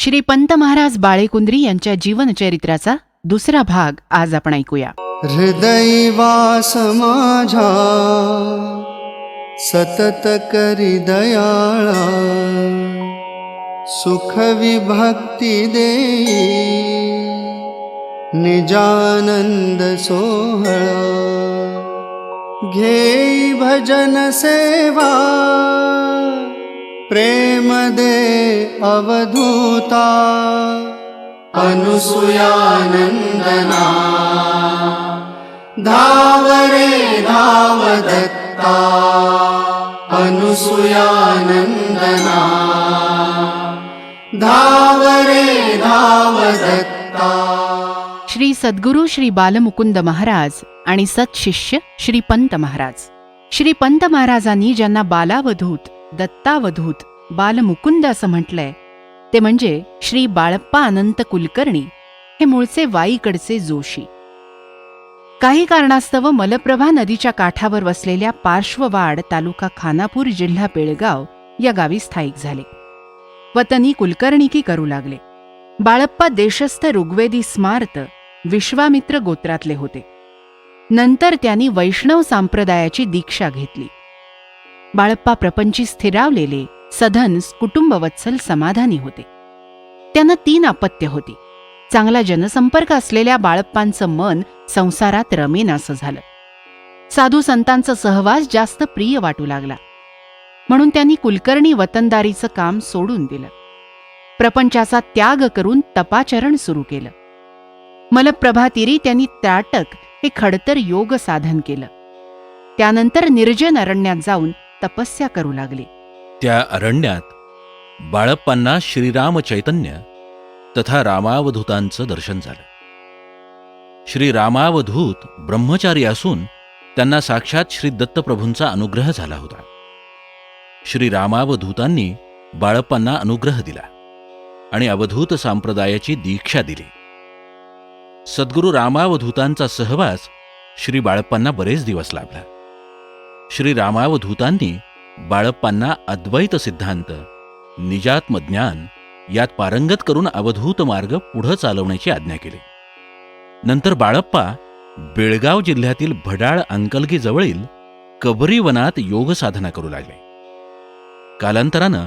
श्रीपंत महाराज बाळेकुंद्री यांच्या जीवनचरित्राचा दुसरा भाग आज आपण ऐकूया. हृदय वास माझा सतत करी दयाळा, सुख विभक्ती देई निजानंद सोहळा. घेई भजन सेवा प्रेम दे अवधूता, अनुसूयानंदना धाव रे धाव दत्ता. अनुसूयानंदना धाव रे धाव दत्ता. श्री सद्गुरू श्री बालमुकुंद महाराज आणि सत्शिष्य श्रीपंत महाराज. श्रीपंत महाराजांनी ज्यांना बालावधूत, दत्तावधूत, बालमुकुंद असं म्हटलंय ते म्हणजे श्री बाळप्पा अनंत कुलकर्णी हे मूळचे वाईकडचे जोशी. काही कारणास्तव मलप्रभा नदीच्या काठावर वसलेल्या पार्श्ववाड तालुका खानापूर जिल्हा बेळगाव या गावी स्थायिक झाले. वतनी कुलकर्णिकी करू लागले. बाळप्पा देशस्थ ऋग्वेदी स्मार्त विश्वामित्र गोत्रातले होते. नंतर त्यांनी वैष्णव संप्रदायाची दीक्षा घेतली. बाळप्पा प्रपंची स्थिरावलेले, सधन, कुटुंबवत्सल, समाधानी होते. त्यांना 3 अपत्य होती. चांगला जनसंपर्क असलेल्या बाळप्पांचं मन संसारात रमेनासं झालं. साधू संतांचा सहवास जास्त प्रिय वाटू लागला. म्हणून त्यांनी कुलकर्णी वतनदारीचं काम सोडून दिलं. प्रपंचाचा त्याग करून तपाचरण सुरू केलं. मलप्रभातीरी त्यांनी त्राटक हे खडतर योग साधन केलं. त्यानंतर निर्जन अरण्यात जाऊन तपस्या करू लागले. त्या अरण्यात बाळप्पांना श्रीराम चैतन्य तथा रामावधूतांचं दर्शन झालं. श्री रामावधूत ब्रह्मचारी असून त्यांना साक्षात श्री दत्तप्रभूंचा अनुग्रह झाला होता. श्री रामावधूतांनी बाळप्पांना अनुग्रह दिला आणि अवधूत संप्रदायाची दीक्षा दिली. सद्गुरू रामावधूतांचा सहवास श्री बाळप्पांना बरेच दिवस लाभला. श्री रामावधूतांनी बाळप्पांना अद्वैत सिद्धांत, निजात्म ज्ञान यात पारंगत करून अवधूत मार्ग पुढं चालवण्याची आज्ञा केली. नंतर बाळप्पा बेळगाव जिल्ह्यातील भडाळ अंकलगी जवळील कबरी वनात योग साधना करू लागले. कालांतरानं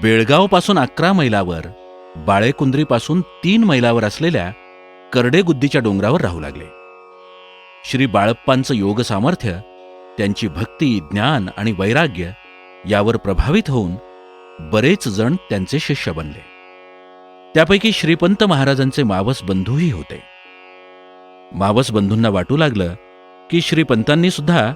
बेळगावपासून 11 मैलावर, बाळेकुंद्रीपासून 3 मैलावर असलेल्या करडेगुद्दीच्या डोंगरावर राहू लागले. श्री बाळप्पांचं योग सामर्थ्य, त्यांची भक्ती, ज्ञान आणि वैराग्य यावर प्रभावित होऊन बरेच जण त्यांचे शिष्य बनले. त्यापैकी श्रीपंत महाराजांचे मावस बंधूही होते. मावस बंधूंना वाटू लागलं की श्रीपंतांनी सुद्धा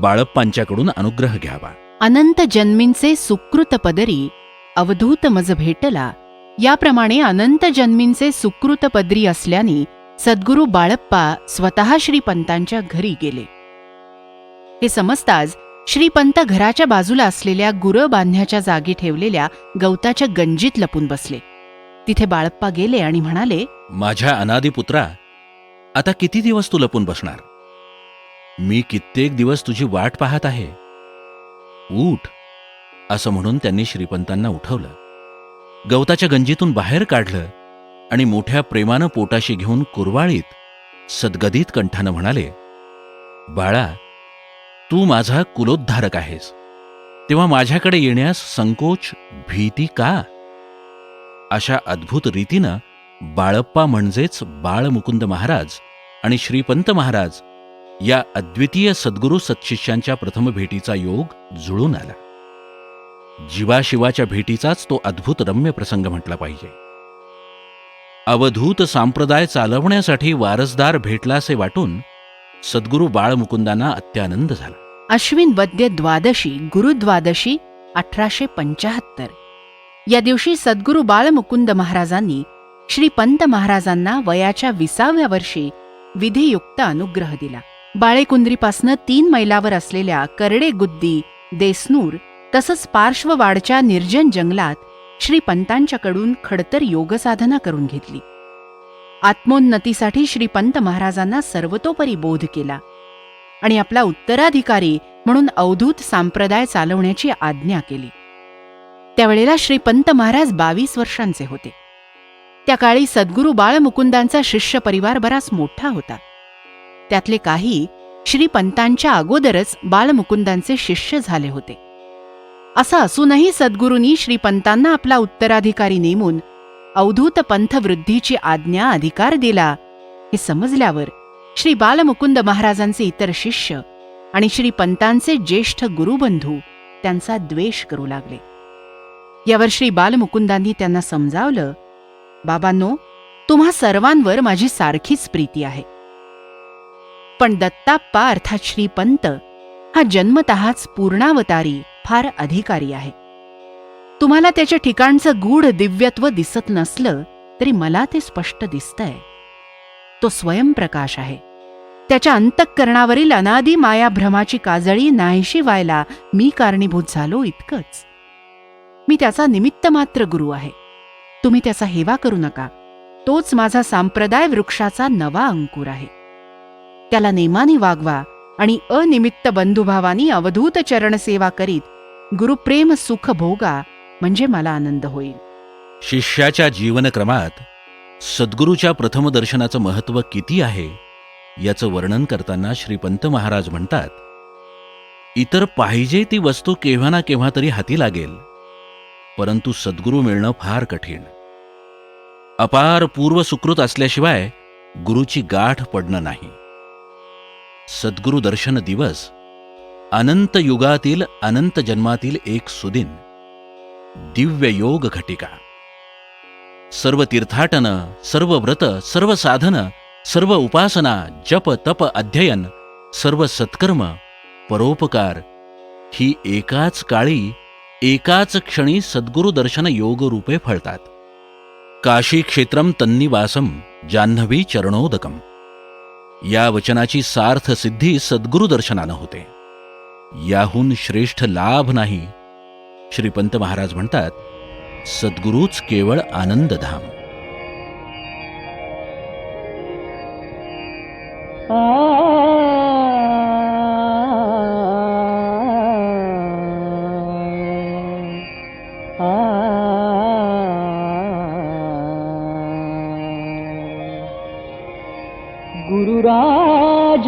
बाळप्पांच्याकडून अनुग्रह घ्यावा. अनंत जन्मींचे सुकृत पदरी अवधूत मज भेटला, याप्रमाणे अनंत जन्मींचे सुकृत पदरी असल्याने सद्गुरू बाळप्पा स्वतः श्रीपंतांच्या घरी गेले. हे समजताच श्रीपंत घराच्या बाजूला असलेल्या गुरं बांधण्याच्या जागी ठेवलेल्या गवताच्या गंजीत लपून बसले. तिथे बाळप्पा गेले आणि म्हणाले, माझ्या अनादी पुत्रा, आता किती दिवस तू लपून बसणार? मी कित्येक दिवस तुझी वाट पाहत आहे. उठ. असं म्हणून त्यांनी श्रीपंतांना उठवलं, गवताच्या गंजीतून बाहेर काढलं आणि मोठ्या प्रेमानं पोटाशी घेऊन कुरवाळीत सद्गदित कंठानं म्हणाले, बाळा, तू माझा कुलोद्धारक आहेस, तेव्हा माझ्याकडे येण्यास संकोच, भीती का? अशा अद्भुत रीतीनं बाळप्पा म्हणजेच बाळमुकुंद महाराज आणि श्रीपंत महाराज या अद्वितीय सद्गुरू सत्शिष्यांच्या प्रथम भेटीचा योग जुळून आला. जीवाशिवाच्या भेटीचाच तो अद्भुत रम्य प्रसंग म्हटला पाहिजे. अवधूत संप्रदाय चालवण्यासाठी वारसदार भेटलासे वाटून सद्गुरू बाळमुकुंदांना अत्यानंद झाला. अश्विन वद्य द्वादशी गुरुद्वादशी 1875 या दिवशी सद्गुरू बाळमुकुंद महाराजांनी श्रीपंत महाराजांना वयाच्या 20व्या वर्षी विधियुक्त अनुग्रह दिला. बाळेकुंद्रीपासनं 3 मैलावर असलेल्या करडेगुद्दी, देसनूर तसंच पार्श्ववाडच्या निर्जन जंगलात श्रीपंतांच्याकडून खडतर योगसाधना करून घेतली. आत्मोन्नतीसाठी श्रीपंत महाराजांना सर्वतोपरी बोध केला आणि आपला उत्तराधिकारी म्हणून अवधूत संप्रदाय चालवण्याची आज्ञा केली. त्यावेळेला श्रीपंत महाराज 22 वर्षांचे होते. त्या काळी सद्गुरू बाळमुकुंदांचा शिष्य परिवार बराच मोठा होता. त्यातले काही श्रीपंतांच्या अगोदरच बाळमुकुंदांचे शिष्य झाले होते. असं असूनही सद्गुरूंनी श्रीपंतांना आपला उत्तराधिकारी नेमून अवधूत पंथवृद्धीची आज्ञा अधिकार दिला हे समजल्यावर श्री बालमुकुंद महाराजांचे इतर शिष्य आणि श्रीपंतांचे ज्येष्ठ गुरुबंधू त्यांचा द्वेष करू लागले. यावर श्री बालमुकुंदांनी त्यांना समजावलं, बाबांनो, तुम्हा सर्वांवर माझी सारखीच प्रीती आहे, पण दत्ताप्पा अर्थात श्रीपंत हा जन्मतःच पूर्णावतारी फार अधिकारी आहे. तुम्हाला त्याच्या ठिकाणचं गूढ दिव्यत्व दिसत नसलं तरी मला ते स्पष्ट दिसतंय. तो स्वयंप्रकाश आहे. त्याच्या अंतःकरणावरील अनादी मायाभ्रमाची काजळी नाहीशी व्हायला मी कारणीभूत झालो इतकंच. मी त्याचा निमित्त मात्र गुरु आहे. तुम्ही त्याचा हेवा करू नका. तोच माझा संप्रदाय वृक्षाचा नवा अंकुर आहे. त्याला नेमाने वागवा आणि अनिमित्त बंधुभावानी अवधूत चरणसेवा करीत गुरुप्रेम सुख भोगा, म्हणजे मला आनंद होईल. शिष्याच्या जीवनक्रमात सद्गुरूच्या प्रथम दर्शनाचं महत्त्व किती आहे याचं वर्णन करताना श्रीपंत महाराज म्हणतात, इतर पाहिजे ती वस्तू केव्हा ना केव्हा तरी हाती लागेल, परंतु सद्गुरू मिळणं फार कठीण. अपार पूर्व सुकृत असल्याशिवाय गुरुची गाठ पडणं नाही. सद्गुरू दर्शन दिवस अनंत युगातील अनंत जन्मातील एक सुदिन, दिव्य योग घटिका. सर्व तीर्थाटन, सर्व व्रत, सर्व साधन, सर्व उपासना, जप तप अध्ययन, सर्व सत्कर्म, परोपकार ही एकाच काळी एकाच क्षणी सद्गुरू दर्शन योगरूपे फळतात. काशी क्षेत्रम तन्निवासम जान्हवी चरणोदकम या वचनाची सार्थ सिद्धी सद्गुरू दर्शनानं होते. याहून श्रेष्ठ लाभ नाही. श्रीपंत महाराज म्हणतात, सद्गुरूच केवळ आनंदधाम. गुरुराज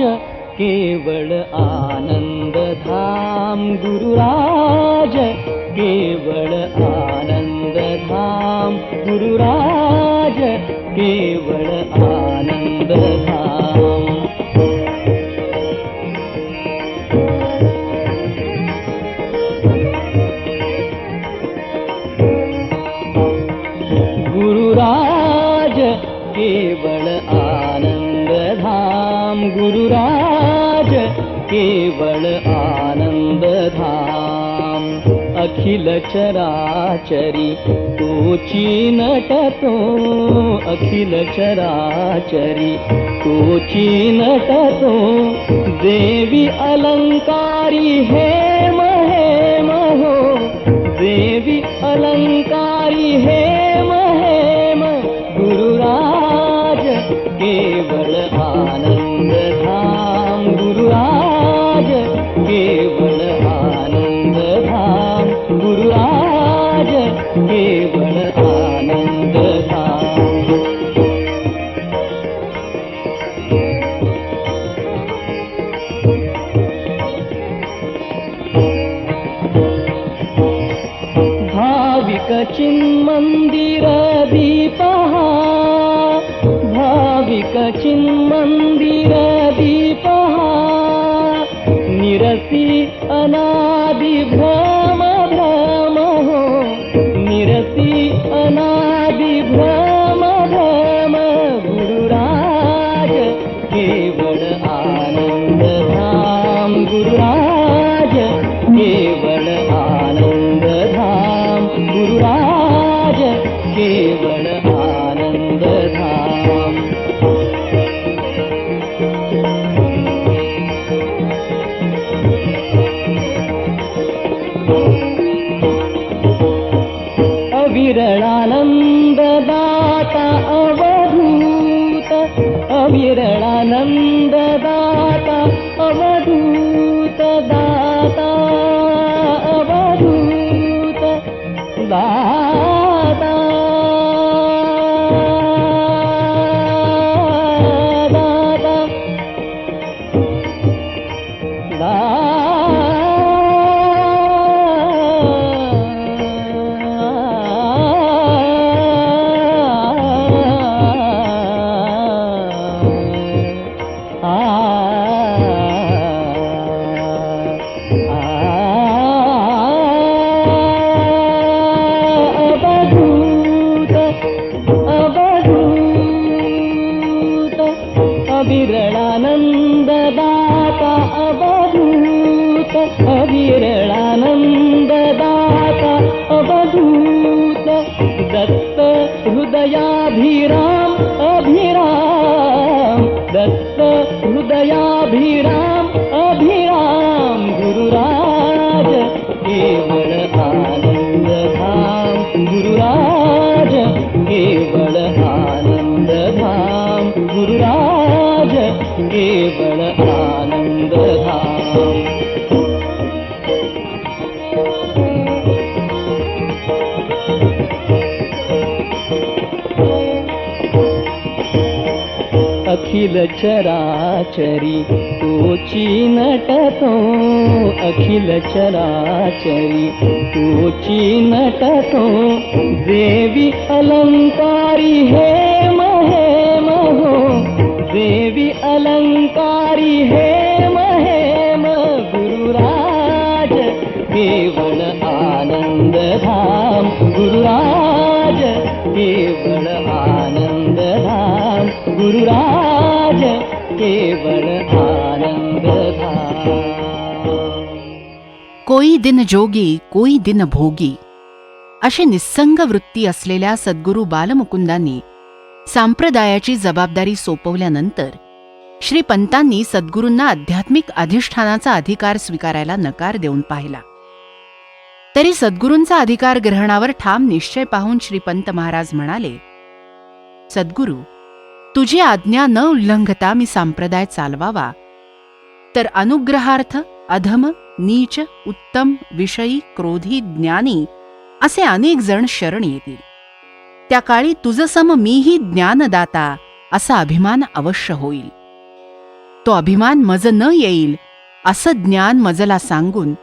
केवळ आनंद धाम, गुरुराज केवळ आनंद धाम, गुरुराज केवळ आनंद धाम. गुरुराज केवळ आनंद धाम, गुरुराज केवळ आनंद धाम. अखिल चराचरी तोची नटतो, अखिल चराचरी तोची नटतो. देवी अलंकारी हेम हेम हो, देवी अलंकारी हेम हेम. गुरुराज केवळ आनंद धाम, गुरुराज केवळ आनंद धाम, गुरुराज केवळ आनंद धाम. भाविक चिन्मंदिर दीपहा, भाविक चिन्मंदिर दीपहा. निरसी अनादि भ्रम भ्रम हो, निरसी अनादि भ्रम भ्रम. गुरुराज केवळ आनंद धाम, गुरुराज केवळ आनंद धाम, गुरुराज केवळ आनंद धाम. अविरळानंद दाता अवधूत, अविरळानंद दाता अवधूत, दाता अवधूत दाता. हृदयाभिराम अभिराम दत्त हृदयाभिराम अभिराम गुरुराज केवळ आनंद धाम गुरुराज केवळ आनंद धाम गुरुराज केवळ आनंद धाम अखिल चराचरी तोची नटतो अखिल चराचरी तोची नटतो देवी अलंकारी हे महेम हो देवी अलंकारी हे महेम गुरुराज केवळ आनंद धाम गुरुराज केवळ आनंद धाम गुरुराज केवळ आनंद धाम कोई दिन जोगी कोई दिन भोगी अशी निस्संग वृत्ती असलेल्या सद्गुरू बालमुकुंदांनी सांप्रदायाची जबाबदारी सोपवल्यानंतर श्रीपंतांनी सद्गुरूंना आध्यात्मिक अधिष्ठानाचा अधिकार स्वीकारायला नकार देऊन पाहिला. तरी सद्गुरूंचा अधिकार ग्रहणावर ठाम निश्चय पाहून श्रीपंत महाराज म्हणाले, सद्गुरू, तुझी आज्ञा न उल्लंघता मी संप्रदाय चालवावा तर अनुग्रहार्थ अधम, नीच, उत्तम, विषयी, क्रोधी, ज्ञानी असे अनेक जण शरण येतील. त्या काळी तुझसम मीही ज्ञानदाता असा अभिमान अवश्य होईल. तो अभिमान मज न येईल असं ज्ञान मजला सांगून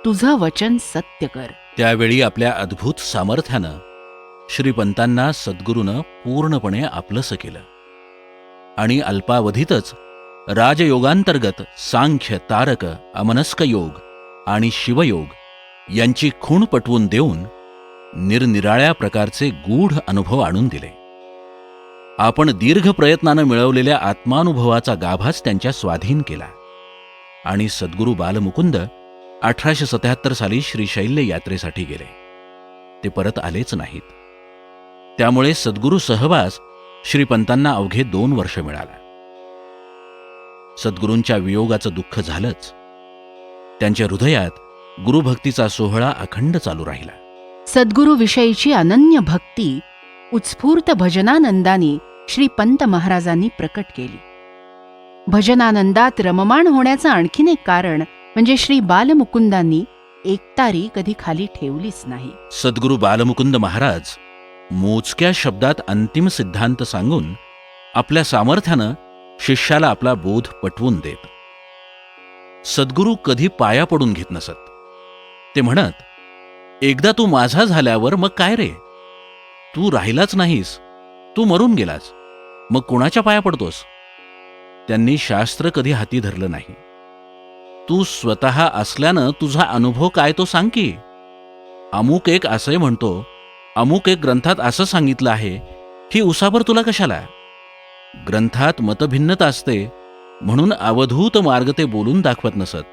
तुझं वचन सत्य कर. त्यावेळी आपल्या अद्भुत सामर्थ्यानं श्रीपंतांना सद्गुरूनं पूर्णपणे आपलंसं केलं आणि अल्पावधीतच राजयोगांतर्गत सांख्य, तारक, अमनस्क योग आणि शिवयोग यांची खूण पटवून देऊन निरनिराळ्या प्रकारचे गूढ अनुभव आणून दिले. आपण दीर्घ प्रयत्नानं मिळवलेल्या आत्मानुभवाचा गाभाच त्यांच्या स्वाधीन केला आणि सद्गुरू बालमुकुंद 1877 साली श्रीशैल्य यात्रेसाठी गेले. ते परत आलेच नाहीत. त्यामुळे सद्गुरू सहवास श्रीपंतांना अवघे 2 वर्ष मिळाला. सद्गुरूंच्या वियोगाचं दुःख झालंच. त्यांच्या हृदयात गुरुभक्तीचा सोहळा अखंड चालू राहिला. सद्गुरूविषयीची अनन्य भक्ती उत्स्फूर्त भजनानंदाने श्रीपंत महाराजांनी प्रकट केली. भजनानंदात रममाण होण्याचं आणखीन एक कारण म्हणजे श्री बालमुकुंदांनी एकतारी कधी खाली ठेवलीच नाही. सद्गुरू बालमुकुंद महाराज मोजक्या शब्दात अंतिम सिद्धांत सांगून आपल्या सामर्थ्यानं शिष्याला आपला बोध पटवून देत. सद्गुरू कधी पाया पडून घेत नसत. ते म्हणत, एकदा तू माझा झाल्यावर मग काय रे, तू राहिलाच नाहीस, तू मरून गेलास, मग कोणाच्या पाया पडतोस. त्यांनी शास्त्र कधी हाती धरलं नाही. तू स्वतः असल्यानं तुझा अनुभव काय तो सांग की. अमुक एक असंय म्हणतो, अमुक एक ग्रंथात असं सांगितलं आहे, ही उसाबर तुला कशाला. ग्रंथात मतभिन्नता असते म्हणून अवधूत मार्ग ते बोलून दाखवत नसत,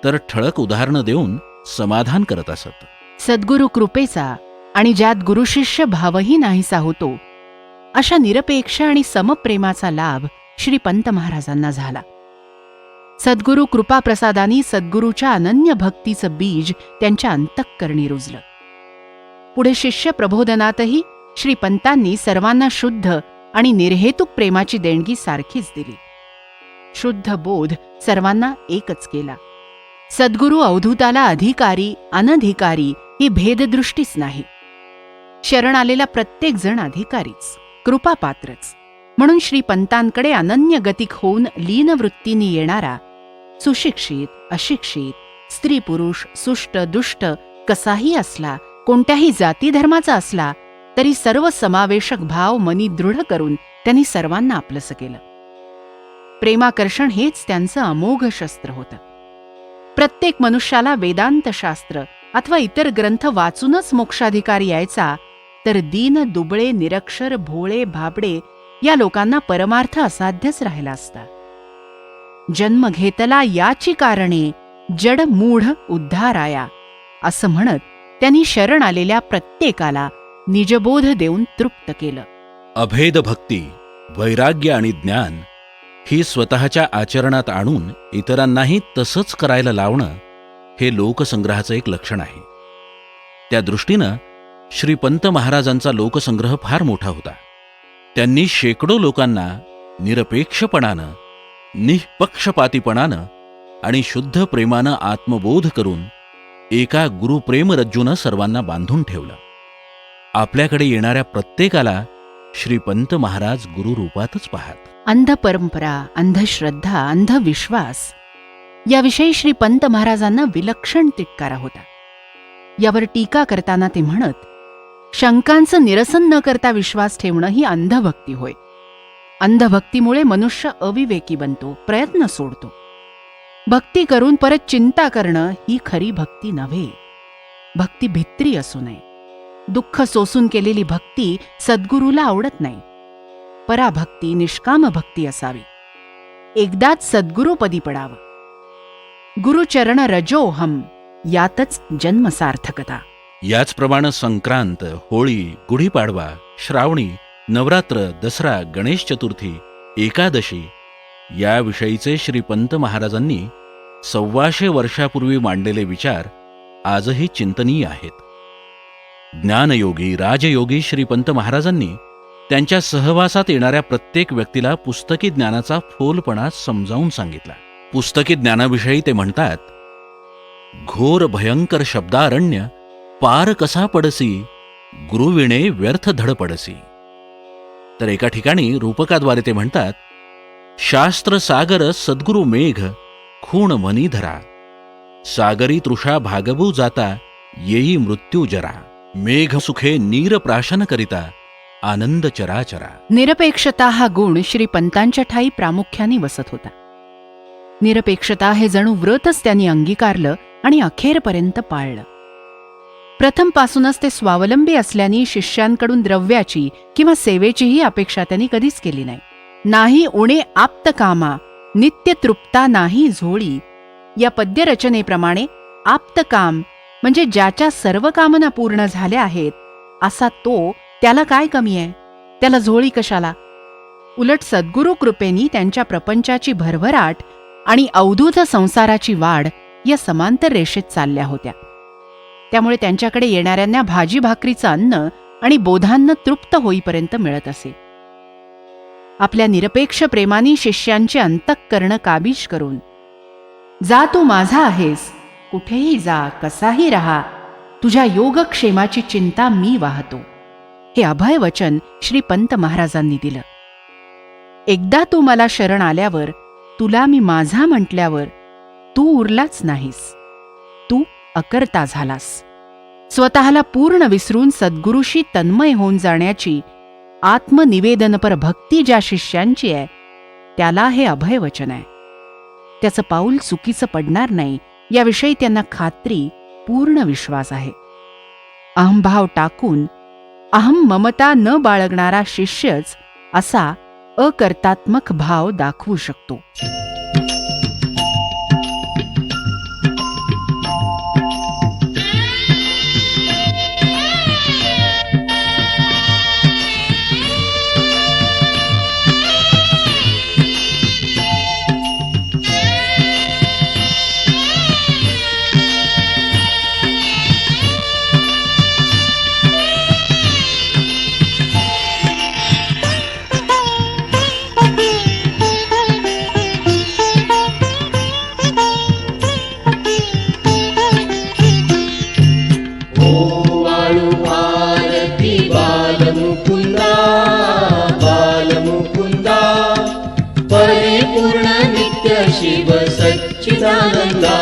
तर ठळक उदाहरणं देऊन समाधान करत असत. सद्गुरू कृपेचा आणि ज्यात गुरुशिष्य भावही नाहीसा होतो अशा निरपेक्ष आणि समप्रेमाचा लाभ श्रीपंत महाराजांना झाला. सद्गुरू कृपाप्रसादानी सद्गुरूच्या अनन्य भक्तीचं बीज त्यांच्या अंतःकरणी रुजलं. पुढे शिष्य प्रबोधनातही श्रीपंतांनी सर्वांना शुद्ध आणि निर्हेतुक प्रेमाची देणगी सारखीच दिली. शुद्ध बोध सर्वांना एकच केला. सद्गुरू अवधूताला अधिकारी अनधिकारी ही भेददृष्टीच नाही. शरण आलेला प्रत्येक जण अधिकारीच, कृपापात्रच. म्हणून श्रीपंतांकडे अनन्य गतिक होऊन लीनवृत्तीने येणारा सुशिक्षित, अशिक्षित, स्त्री पुरुष, सुष्ट दुष्ट कसाही असला, कोणत्याही जाती धर्माचा असला तरी सर्व समावेशक भाव मनी दृढ करून त्यांनी सर्वांना आपलंसं केलं. प्रेमाकर्षण हेच त्यांचं अमोघ शस्त्र होतं. प्रत्येक मनुष्याला वेदांत शास्त्र अथवा इतर ग्रंथ वाचूनच मोक्षाधिकारी यायचा, तर दीन, दुबळे, निरक्षर, भोळे, भाबडे या लोकांना परमार्थ असाध्यच राहिला असता. जन्म घेतला याची कारणे, जड मूढ उद्धाराया असं म्हणत त्यांनी शरण आलेल्या प्रत्येकाला निजबोध देऊन तृप्त केलं. अभेद भक्ती, वैराग्य आणि ज्ञान ही स्वतःच्या आचरणात आणून इतरांनाही तसंच करायला लावणं हे लोकसंग्रहाचं एक लक्षण आहे. त्या दृष्टीनं श्रीपंत महाराजांचा लोकसंग्रह फार मोठा होता. त्यांनी शेकडो लोकांना निरपेक्षपणानं, निःपक्षपातीपणानं आणि शुद्ध प्रेमानं आत्मबोध करून एका गुरुप्रेमरज्जूनं सर्वांना बांधून ठेवलं. आपल्याकडे येणाऱ्या प्रत्येकाला श्रीपंत महाराज गुरुरूपातच पाहत. अंध परंपरा, अंधश्रद्धा, अंधविश्वास याविषयी श्रीपंत महाराजांना विलक्षण तिटकारा होता. यावर टीका करताना ते म्हणत, शंकांचं निरसन न करता विश्वास ठेवणं ही अंधभक्ती होय. अंधभक्तीमुळे मनुष्य अविवेकी बनतो, प्रयत्न सोडतो. भक्ती करून परत चिंता करणं ही खरी भक्ती नव्हे. भक्ती भित्री असू नये. दुःख सोसून केलेली भक्ती सद्गुरूला आवडत नाही. पराभक्ती, निष्काम भक्ती असावी. एकदाच सद्गुरूपदी पडावं. गुरुचरण रजोहम यातच जन्मसार्थकता. याचप्रमाणे संक्रांत, होळी, गुढीपाडवा, श्रावणी, नवरात्र, दसरा, गणेश चतुर्थी, एकादशी याविषयीचे श्रीपंत महाराजांनी 125 वर्षापूर्वी मांडलेले विचार आजही चिंतनीय आहेत. ज्ञानयोगी, राजयोगी श्रीपंत महाराजांनी त्यांच्या सहवासात येणाऱ्या प्रत्येक व्यक्तीला पुस्तकी ज्ञानाचा फोलपणा समजावून सांगितला. पुस्तकी ज्ञानाविषयी ते म्हणतात, घोर भयंकर शब्दारण्य पार कसा पडसी, गुरुविणे व्यर्थ धड पडसी. तर एका ठिकाणी रूपकाद्वारे ते म्हणतात, शास्त्र सागर सद्गुरु मेघ खूण मनी धरा, सागरी तृषा भागवू जाता येई मृत्यू जरा, मेघ सुखे नीर प्राशन करिता आनंद चराचरा. निरपेक्षता हा गुण श्रीपंतांच्या ठाई प्रामुख्याने वसत होता. निरपेक्षता हे जणू व्रतच त्यांनी अंगीकारलं आणि अखेरपर्यंत पाळलं. प्रथमपासूनच ते स्वावलंबी असल्याने शिष्यांकडून द्रव्याची किंवा सेवेचीही अपेक्षा त्यांनी कधीच केली नाही. नाही उणे आप्त कामा, नित्य तृप्ता नाही झोळी या पद्यरचनेप्रमाणे आप्तकाम म्हणजे ज्याच्या सर्व कामना पूर्ण झाल्या आहेत असा तो, त्याला काय कमी आहे, त्याला झोळी कशाला. उलट सद्गुरु कृपेनी त्यांच्या प्रपंचाची भरभराट आणि अवधूत संसाराची वाढ या समांतर रेषेत चालल्या होत्या. त्यामुळे त्यांच्याकडे येणाऱ्यांना भाजी भाकरीचं अन्न आणि बोधान्न तृप्त होईपर्यंत मिळत असे. आपल्या निरपेक्ष प्रेमाने शिष्यांचे अंतःकरण काबीज करून, जा तू माझा आहेस, कुठेही जा, कसाही राहा, तुझ्या योगक्षेमाची चिंता मी वाहतो, हे अभय वचन श्रीपंत महाराजांनी दिलं. एकदा तू मला शरण आल्यावर, तुला मी माझा म्हटल्यावर तू उरलाच नाहीस, तू अकर्ता झालास. स्वतःला पूर्ण विसरून सद्गुरूशी तन्मय होऊन जाण्याची आत्मनिवेदनपर भक्ती ज्या शिष्यांची आहे त्याला हे अभयवचन आहे. त्याचं पाऊल चुकीचं पडणार नाही याविषयी त्यांना खात्री, पूर्ण विश्वास आहे. अहंभाव टाकून अहम ममता न बाळगणारा शिष्यच असा अकर्तात्मक भाव दाखवू शकतो. परिपूर्ण नित्य शिव सच्चिदानंदा,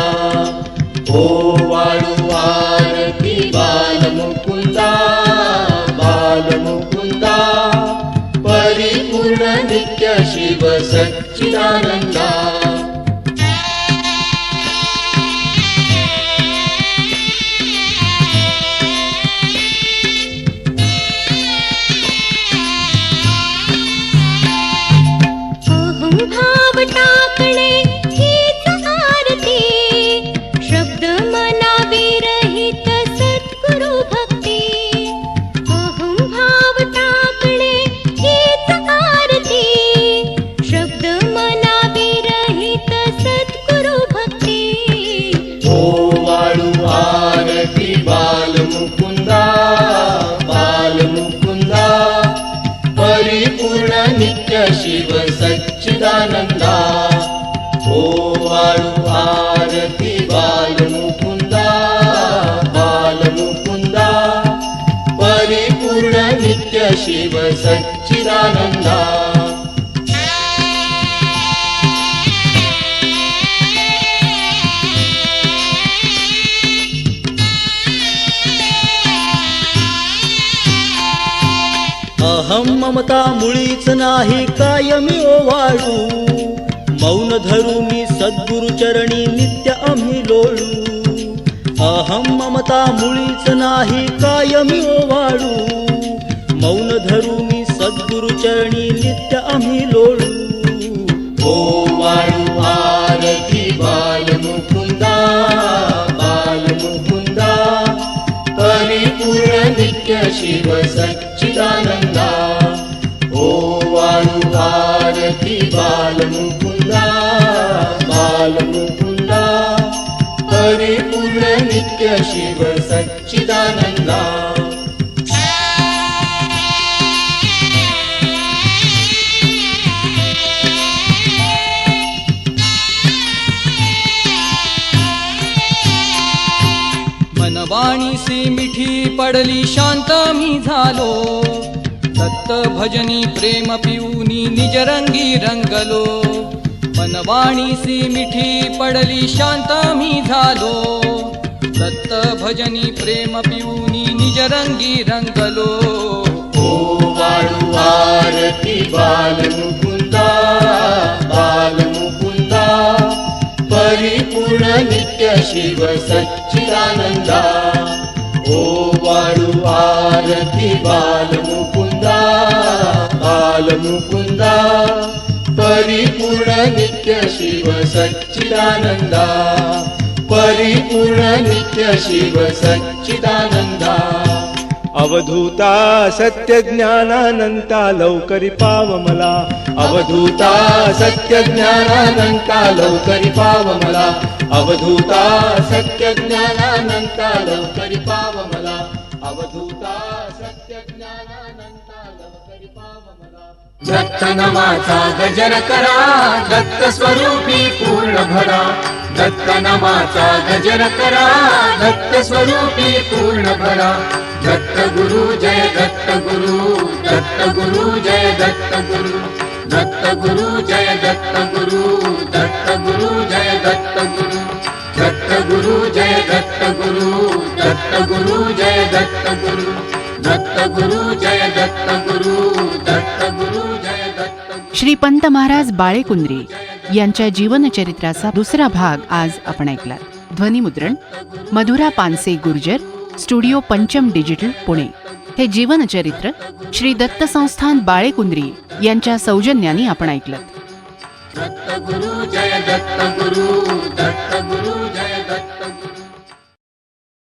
ओ वाळू आरती बालमुकुंदा, बालमुकुंदा, परिपूर्ण नित्य शिव सच्चिदानंदा. टाकणे हीच आरती, शब्द मनाविरहित सद्गुरु भक्ती. अहंभाव टाकणे परिपूर्ण नित्य शिव सच्चिदानंदा ओ वाळू आरती बालमुकुंदा बालमुकुंदा परिपूर्ण नित्य शिव सच्चिदानंदा अहं ममता मुळीच नाही कायमी ओवाळू मौन धरू मी सद्गुरु चरणी नित्य आम्ही लोळू अहं ममता मुळीच नाही कायमी ओवाळू मौन धरू मी सद्गुरु चरणी नित्य आम्ही लोळू ओ वाळू आरती बालमुकुंदा बालमुकुंदा परिपूर्ण नित्य शिव सच्चिदानंदा ओ वाळू आरती बालमुकुंदा बालमुकुंदा परिपूर्ण नित्य शिव सच्चिदानंदा मनवाणीसी मिठी पडली शांत मी झालो दत्त भजनी प्रेम पिऊनी निजरंगी रंगलो मनवाणीसी मिठी पडली शांत मी झालो दत्त भजनी प्रेम पिऊनी निजरंगी रंगलो ओ वाळू आरती बालमुकुंदा बालमुकुंदा परिपूर्ण नित्य शिव सच्चिदानंदा ओ वाळू आरती बालमुकुंदा बालमुकुंदा परिपूर्ण नित्य शिव सच्चिदानंदा परिपूर्ण नित्य शिव सच्चिदानंदा अवधूता सत्य ज्ञानानंता लवकरी पाव मला अवधूता सत्य ज्ञानानंता लवकरी पाव मला अवधूता सत्य ज्ञानानंता लवकरी पाव मला अवधूता सत्य ज्ञानानंता लवकरी पाव मला दत्त नामाचा गजर करा दत्त स्वरूपी पूर्ण भरा दत्त नामाचा गजर करा दत्त स्वरूपी पूर्ण भरा दत्त गुरु जय दत्त गुरु दत्त गुरु जय दत्त गुरु दत्त गुरु जय दत्त गुरु दत्त गुरु जय दत्त गुरु दत्त गुरु जय दत्त गुरु दत्त गुरु जय दत्त गुरु दत्त गुरु जय दत्त गुरु दत्त गुरु जय दत्त गुरु श्री पंत महाराज बाळेकुंद्रे यांच्या जीवनचरित्राचा दुसरा भाग आज आपण ऐकला. ध्वनिमुद्रण मधुरा पानसे गुर्जर, स्टुडिओ पंचम डिजिटल पुणे. हे जीवनचरित्र श्री दत्त संस्थान बाळेकुंद्री यांच्या सौजन्याने आपण ऐकलं. दत्त गुरु जय दत्त गुरु दत्त गुरु जय दत्त